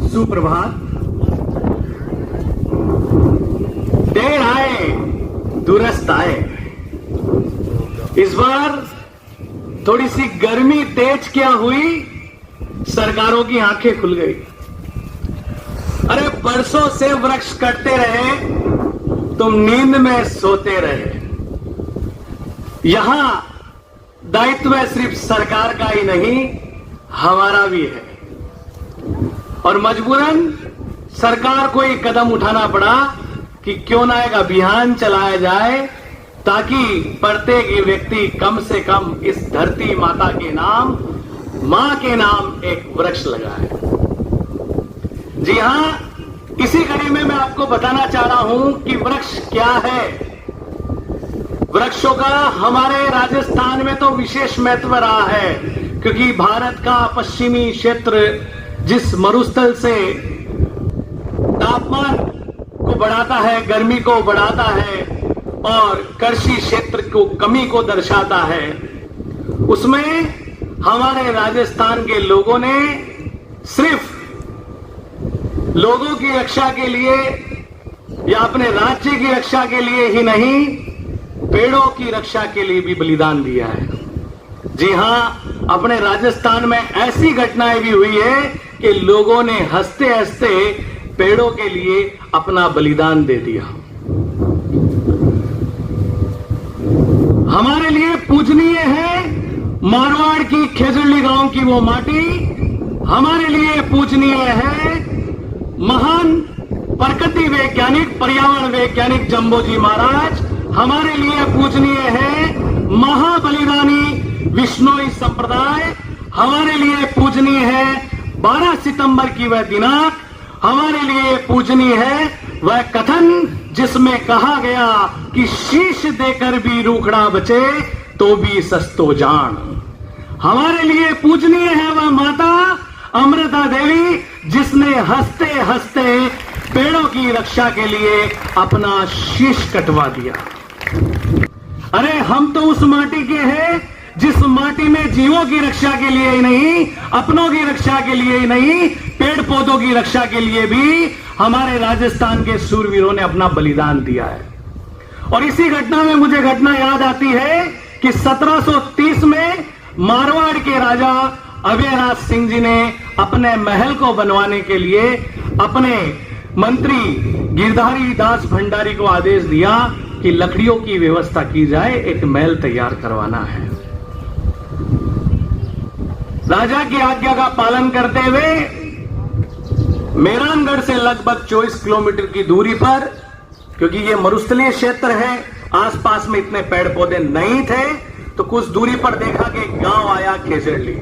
सुप्रभात। देर आए दुरुस्त आए। इस बार थोड़ी सी गर्मी तेज क्या हुई, सरकारों की आंखें खुल गई। अरे बरसों से वृक्ष कटते रहे, तुम नींद में सोते रहे। यहां दायित्व सिर्फ सरकार का ही नहीं, हमारा भी है। और मजबूरन सरकार को एक कदम उठाना पड़ा कि क्यों ना एक अभियान चलाया जाए ताकि प्रत्येक व्यक्ति कम से कम इस धरती माता के नाम, मां के नाम एक वृक्ष लगाए। जी हां, इसी कड़ी में मैं आपको बताना चाह रहा हूं कि वृक्ष क्या है। वृक्षों का हमारे राजस्थान में तो विशेष महत्व रहा है, क्योंकि भारत का पश्चिमी क्षेत्र जिस मरुस्थल से तापमान को बढ़ाता है, गर्मी को बढ़ाता है और कृषि क्षेत्र को कमी को दर्शाता है, उसमें हमारे राजस्थान के लोगों ने सिर्फ लोगों की रक्षा के लिए या अपने राज्य की रक्षा के लिए ही नहीं, पेड़ों की रक्षा के लिए भी बलिदान दिया है। जी हां, अपने राजस्थान में ऐसी घटनाएं भी हुई है कि लोगों ने हंसते हंसते पेड़ों के लिए अपना बलिदान दे दिया। हमारे लिए पूजनीय है मारवाड़ की खेजड़ी गांव की वो माटी। हमारे लिए पूजनीय है महान प्रकृति वैज्ञानिक, पर्यावरण वैज्ञानिक जम्बोजी महाराज। हमारे लिए पूजनीय है महाबलिदानी विश्नोई संप्रदाय। हमारे लिए पूजनीय है 12 सितंबर की वह दिनांक। हमारे लिए पूजनीय है वह कथन जिसमें कहा गया कि शीश देकर भी रूखड़ा बचे तो भी सस्तो जान। हमारे लिए पूजनीय है वह माता अमृता देवी जिसने हंसते हंसते पेड़ों की रक्षा के लिए अपना शीश कटवा दिया। अरे हम तो उस माटी के हैं जिस माटी में जीवों की रक्षा के लिए ही नहीं, अपनों की रक्षा के लिए ही नहीं, पेड़ पौधों की रक्षा के लिए भी हमारे राजस्थान के सूरवीरों ने अपना बलिदान दिया है। और इसी घटना में मुझे घटना याद आती है कि 1730 में मारवाड़ के राजा अभयराज सिंह जी ने अपने महल को बनवाने के लिए अपने मंत्री गिरधारी दास भंडारी को आदेश दिया कि लकड़ियों की व्यवस्था की जाए, एक महल तैयार करवाना है। राजा की आज्ञा का पालन करते हुए मेहरानगढ़ से लगभग 24 किलोमीटर की दूरी पर, क्योंकि ये मरुस्थलीय क्षेत्र है, आसपास में इतने पेड़ पौधे नहीं थे, तो कुछ दूरी पर देखा कि एक गांव आया खेजड़ी,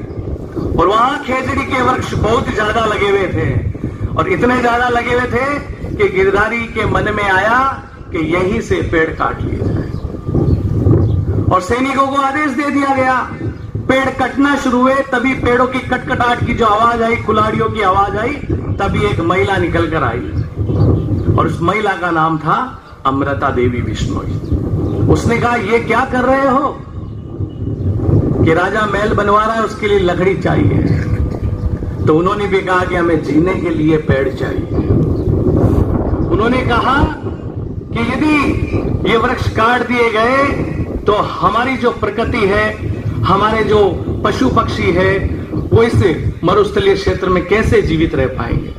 और वहां खेजड़ी के वृक्ष बहुत ज्यादा लगे हुए थे। और इतने ज्यादा लगे हुए थे कि गिरधारी के मन में आया कि यहीं से पेड़ काट लिए जाए। और सैनिकों को आदेश दे दिया गया। पेड़ कटना शुरू हुए, तभी पेड़ों की कटकटाहट की जो आवाज आई, कुल्हाड़ियों की आवाज आई, तभी एक महिला निकल कर आई। और उस महिला का नाम था अमृता देवी बिश्नोई। उसने कहा, ये क्या कर रहे हो कि राजा महल बनवा रहा है, उसके लिए लकड़ी चाहिए। तो उन्होंने भी कहा कि हमें जीने के लिए पेड़ चाहिए। उन्होंने कहा कि यदि ये वृक्ष काट दिए गए तो हमारी जो प्रकृति है, हमारे जो पशु पक्षी है, वो इस मरुस्थलीय क्षेत्र में कैसे जीवित रह पाएंगे।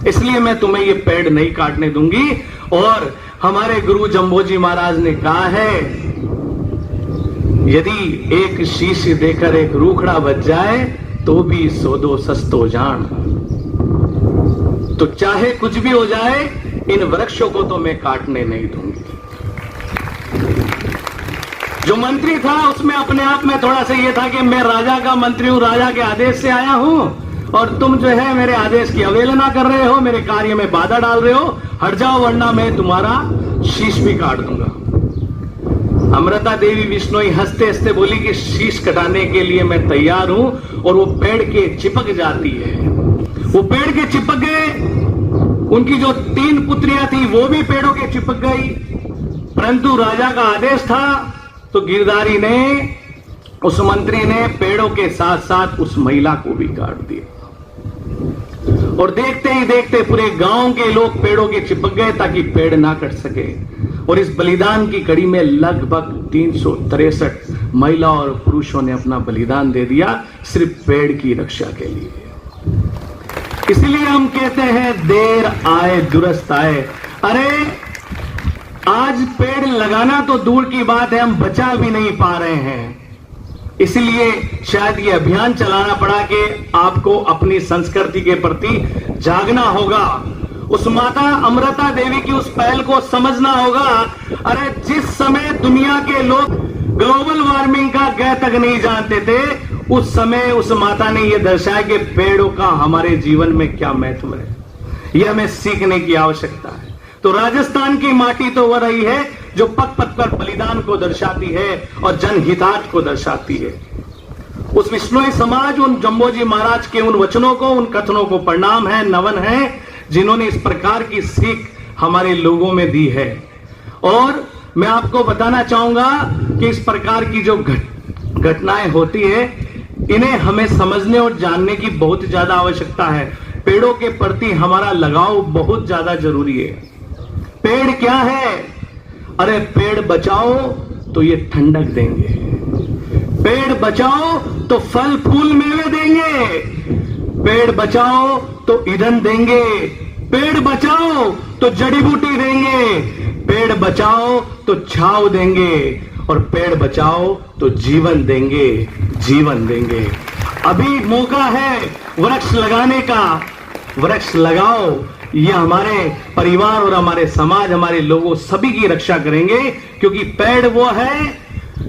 इसलिए मैं तुम्हें ये पेड़ नहीं काटने दूंगी। और हमारे गुरु जम्बोजी महाराज ने कहा है, यदि एक शीश देकर एक रूखड़ा बच जाए तो भी सो दो सस्तो जान। तो चाहे कुछ भी हो जाए, इन वृक्षों को तो मैं काटने नहीं दूंगी। जो मंत्री था उसमें अपने आप में थोड़ा सा ये था कि मैं राजा का मंत्री हूं, राजा के आदेश से आया हूं, और तुम जो है मेरे आदेश की अवहेलना कर रहे हो, मेरे कार्य में बाधा डाल रहे हो, हट जाओ वरना मैं तुम्हारा शीश भी काट दूंगा। अमृता देवी बिश्नोई हंसते हंसते बोली कि शीश कटाने के लिए मैं तैयार हूं। और वो पेड़ के चिपक जाती है। वो पेड़ के चिपक गए। उनकी जो 3 पुत्रियां थी वो भी पेड़ों के चिपक गई। परंतु राजा का आदेश था, तो गिरधारी ने, उस मंत्री ने पेड़ों के साथ साथ उस महिला को भी काट दिया। और देखते ही देखते पूरे गांव के लोग पेड़ों के चिपक गए ताकि पेड़ ना कट सके। और इस बलिदान की कड़ी में लगभग 363 महिला और पुरुषों ने अपना बलिदान दे दिया सिर्फ पेड़ की रक्षा के लिए। इसलिए हम कहते हैं देर आए दुरुस्त आए। अरे आज पेड़ लगाना तो दूर की बात है, हम बचा भी नहीं पा रहे हैं। इसलिए शायद ये अभियान चलाना पड़ा कि आपको अपनी संस्कृति के प्रति जागना होगा, उस माता अमृता देवी की उस पहल को समझना होगा। अरे जिस समय दुनिया के लोग ग्लोबल वार्मिंग का ग तक नहीं जानते थे, उस समय उस माता ने यह दर्शाया कि पेड़ों का हमारे जीवन में क्या महत्व है, यह हमें सीखने की आवश्यकता है। तो राजस्थान की माटी तो वह रही है जो पग पग पर बलिदान को दर्शाती है और जनहितार्थ को दर्शाती है। उस विश्नोई समाज, उन जम्बोजी महाराज के उन वचनों को, उन कथनों को प्रणाम है, नमन है, जिन्होंने इस प्रकार की सीख हमारे लोगों में दी है। और मैं आपको बताना चाहूंगा कि इस प्रकार की जो घटनाएं होती है, इन्हें हमें समझने और जानने की बहुत ज्यादा आवश्यकता है। पेड़ों के प्रति हमारा लगाव बहुत ज्यादा जरूरी है। पेड़ क्या है? अरे पेड़ बचाओ तो ये ठंडक देंगे, पेड़ बचाओ तो फल फूल मेवे देंगे, पेड़ बचाओ तो ईंधन देंगे, पेड़ बचाओ तो जड़ी बूटी देंगे, पेड़ बचाओ तो छांव देंगे, और पेड़ बचाओ तो जीवन देंगे, जीवन देंगे। अभी मौका है वृक्ष लगाने का, वृक्ष लगाओ। ये हमारे परिवार और हमारे समाज, हमारे लोगों सभी की रक्षा करेंगे, क्योंकि पेड़ वो है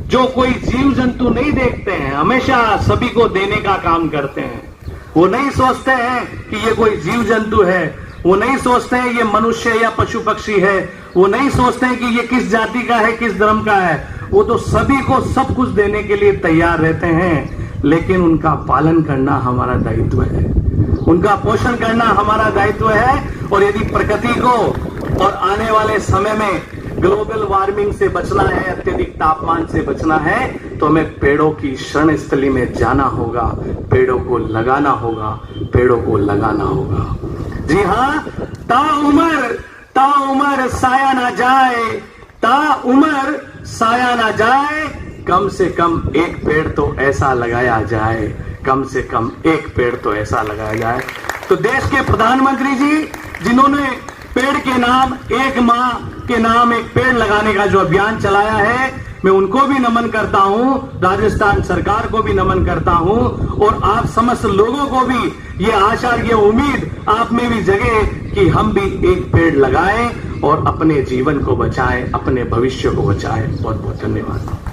जो कोई जीव जंतु नहीं देखते हैं, हमेशा सभी को देने का काम करते हैं। वो नहीं सोचते हैं कि ये कोई जीव जंतु है, वो नहीं सोचते हैं ये मनुष्य या पशु पक्षी है, वो नहीं सोचते हैं कि ये किस जाति का है, किस धर्म का है। वो तो सभी को सब कुछ देने के लिए तैयार रहते हैं, लेकिन उनका पालन करना हमारा दायित्व है, उनका पोषण करना हमारा दायित्व है। और यदि प्रकृति को और आने वाले समय में ग्लोबल वार्मिंग से बचना है, अत्यधिक तापमान से बचना है, तो हमें पेड़ों की शरण स्थली में जाना होगा, पेड़ों को लगाना होगा, पेड़ों को लगाना होगा। जी हाँ, ता उमर साया ना जाए, ता उमर साया ना जाए, कम से कम एक पेड़ तो ऐसा लगाया जाए, कम से कम एक पेड़ तो ऐसा लगाया जाए। तो देश के प्रधानमंत्री जी, जिन्होंने पेड़ के नाम, एक मां के नाम एक पेड़ लगाने का जो अभियान चलाया है, मैं उनको भी नमन करता हूं, राजस्थान सरकार को भी नमन करता हूं, और आप समस्त लोगों को भी ये आशा, ये उम्मीद आप में भी जगे कि हम भी एक पेड़ लगाएं और अपने जीवन को बचाएं, अपने भविष्य को बचाएं। बहुत बहुत धन्यवाद।